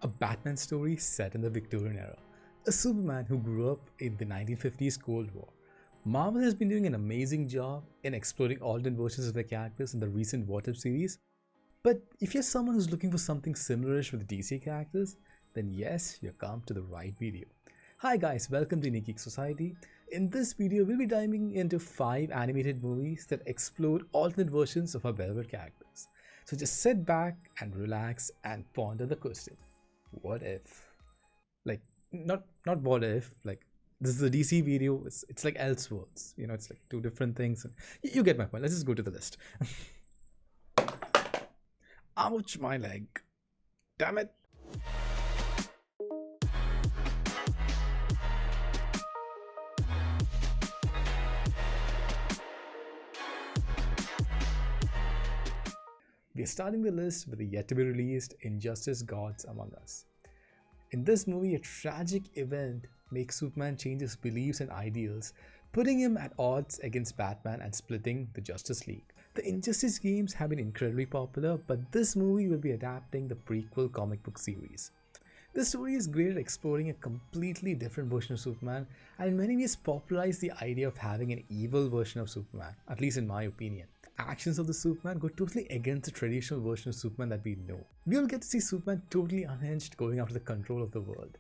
a Batman story set in the Victorian era, a Superman who grew up in the 1950s Cold War. Marvel has been doing an amazing job in exploring alternate versions of their characters in the recent What If series. But if you're someone who's looking for something similarish with DC characters, then yes, you've come to the right video. Hi guys, welcome to Geek Society. In this video, we'll be diving into 5 animated movies that explore alternate versions of our beloved characters. So just sit back and relax and ponder the question, what if? Like, not what if, like, this is a DC video, it's like Elseworlds, you know, it's like two different things. You get my point. Let's just go to the list. Ouch, my leg. Damn it. We are starting the list with the yet to be released Injustice Gods Among Us. In this movie, a tragic event makes Superman change his beliefs and ideals, putting him at odds against Batman and splitting the Justice League. The Injustice games have been incredibly popular, but this movie will be adapting the prequel comic book series. This story is great at exploring a completely different version of Superman and in many ways popularized the idea of having an evil version of Superman, at least in my opinion. Actions of the Superman go totally against the traditional version of Superman that we know. We will get to see Superman totally unhinged going after the control of the world.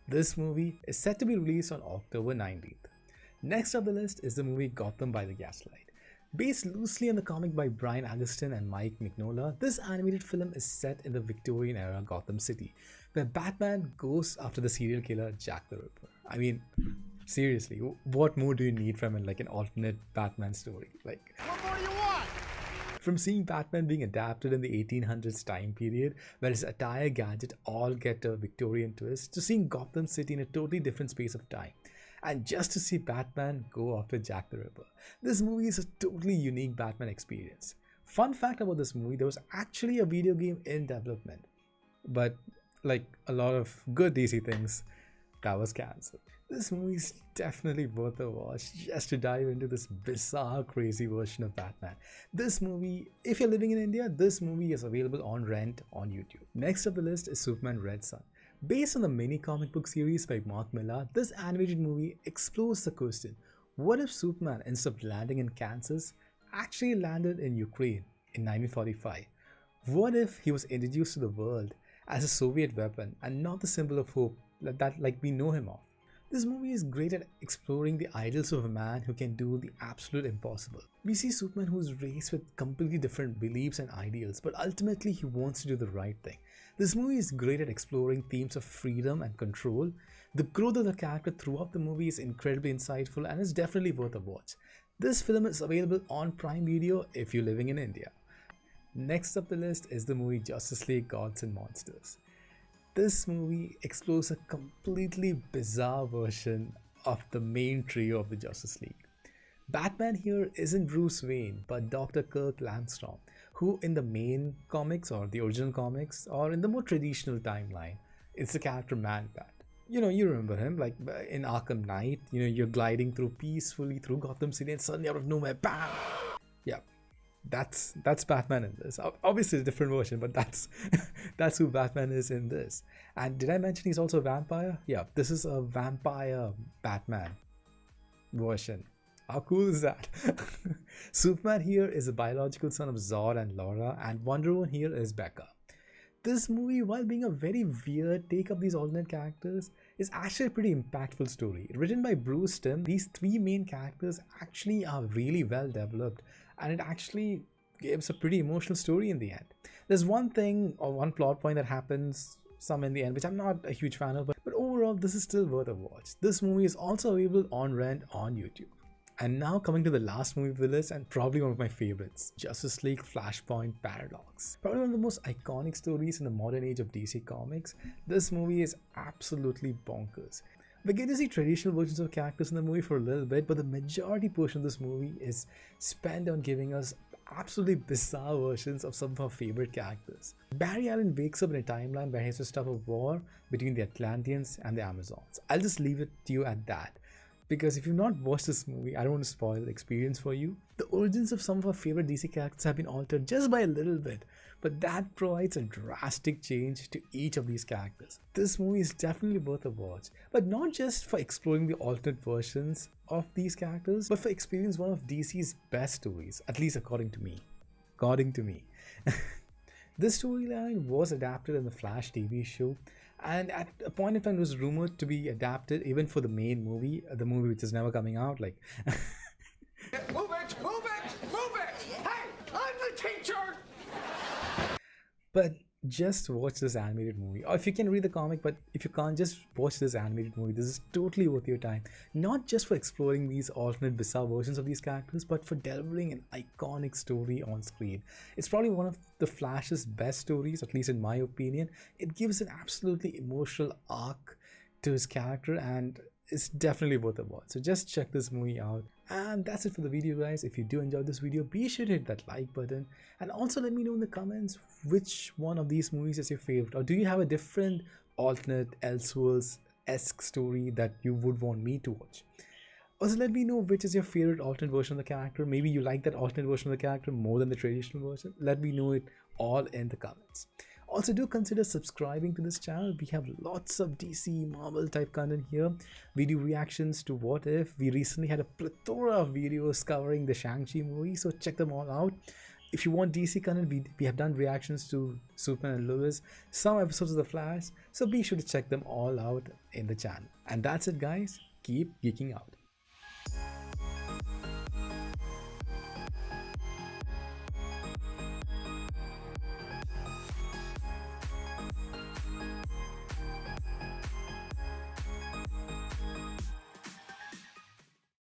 This movie is set to be released on October 19th. Next up the list is the movie Gotham by the Gaslight. Based loosely on the comic by Brian Augustyn and Mike Mignola, this animated film is set in the Victorian era Gotham City, where Batman goes after the serial killer Jack the Ripper. I mean, seriously, what more do you need from an alternate Batman story? Like, what more do you want? From seeing Batman being adapted in the 1800s time period, where his attire gadget all get a Victorian twist, to seeing Gotham City in a totally different space of time. And just to see Batman go after Jack the Ripper. This movie is a totally unique Batman experience. Fun fact about this movie, there was actually a video game in development. But like a lot of good DC things, that was cancelled. This movie is definitely worth a watch just to dive into this bizarre, crazy version of Batman. This movie, if you're living in India, this movie is available on rent on YouTube. Next up the list is Superman Red Sun. Based on the mini comic book series by Mark Millar, this animated movie explores the question, what if Superman, instead of landing in Kansas, actually landed in Ukraine in 1945? What if he was introduced to the world as a Soviet weapon and not the symbol of hope that like we know him of? This movie is great at exploring the ideals of a man who can do the absolute impossible. We see Superman who's raised with completely different beliefs and ideals, but ultimately he wants to do the right thing. This movie is great at exploring themes of freedom and control. The growth of the character throughout the movie is incredibly insightful and is definitely worth a watch. This film is available on Prime Video if you're living in India. Next up the list is the movie Justice League Gods and Monsters. This movie explores a completely bizarre version of the main trio of the Justice League. Batman here isn't Bruce Wayne, but Dr. Kirk Langstrom, who in the main comics or the original comics or in the more traditional timeline, it's the character Man-Bat. You know, you remember him, like in Arkham Knight, you know, you're gliding peacefully through Gotham City and suddenly out of nowhere, BAM! Yeah. That's Batman in this. Obviously, a different version, but that's who Batman is in this. And did I mention he's also a vampire? Yeah, this is a vampire Batman version. How cool is that? Superman here is a biological son of Zod and Laura, and Wonder Woman here is Becca. This movie, while being a very weird take of these alternate characters, is actually a pretty impactful story. Written by Bruce Timm, these 3 main characters actually are really well developed, and it actually gives a pretty emotional story in the end. There's one thing or one plot point that happens some in the end, which I'm not a huge fan of, but overall this is still worth a watch. This movie is also available on rent on YouTube. And now coming to the last movie of the list, and probably one of my favorites, Justice League Flashpoint Paradox. Probably one of the most iconic stories in the modern age of DC Comics. This movie is absolutely bonkers. We get to see traditional versions of characters in the movie for a little bit, but the majority portion of this movie is spent on giving us absolutely bizarre versions of some of our favorite characters. Barry Allen wakes up in a timeline where he has to stop a war between the Atlanteans and the Amazons. I'll just leave it to you at that. Because if you've not watched this movie, I don't want to spoil the experience for you. The origins of some of our favorite DC characters have been altered just by a little bit, but that provides a drastic change to each of these characters. This movie is definitely worth a watch, but not just for exploring the alternate versions of these characters, but for experiencing one of DC's best stories, at least according to me. According to me. This storyline was adapted in the Flash TV show, and at a point in time it was rumored to be adapted even for the main movie, the movie which is never coming out. Like, Move it! Move it! Move it! Hey, I'm the teacher! but just watch this animated movie, or if you can read the comic, but if you can't, just watch this animated movie. This is totally worth your time, not just for exploring these alternate bizarre versions of these characters, but for delivering an iconic story on screen. It's probably one of the Flash's best stories, at least in my opinion. It gives an absolutely emotional arc to his character, and it's definitely worth a watch. So just check this movie out. And that's it for the video, guys. If you do enjoy this video, be sure to hit that like button, and also let me know in the comments which one of these movies is your favorite, or do you have a different alternate Elseworlds-esque story that you would want me to watch. Also, let me know which is your favorite alternate version of the character. Maybe you like that alternate version of the character more than the traditional version. Let me know it all in the comments. Also, do consider subscribing to this channel. We have lots of DC, Marvel type content here. We do reactions to What If. We recently had a plethora of videos covering the Shang-Chi movie, so check them all out. If you want DC content, we have done reactions to Superman and Lois, some episodes of The Flash, so be sure to check them all out in the channel. And that's it, guys. Keep geeking out.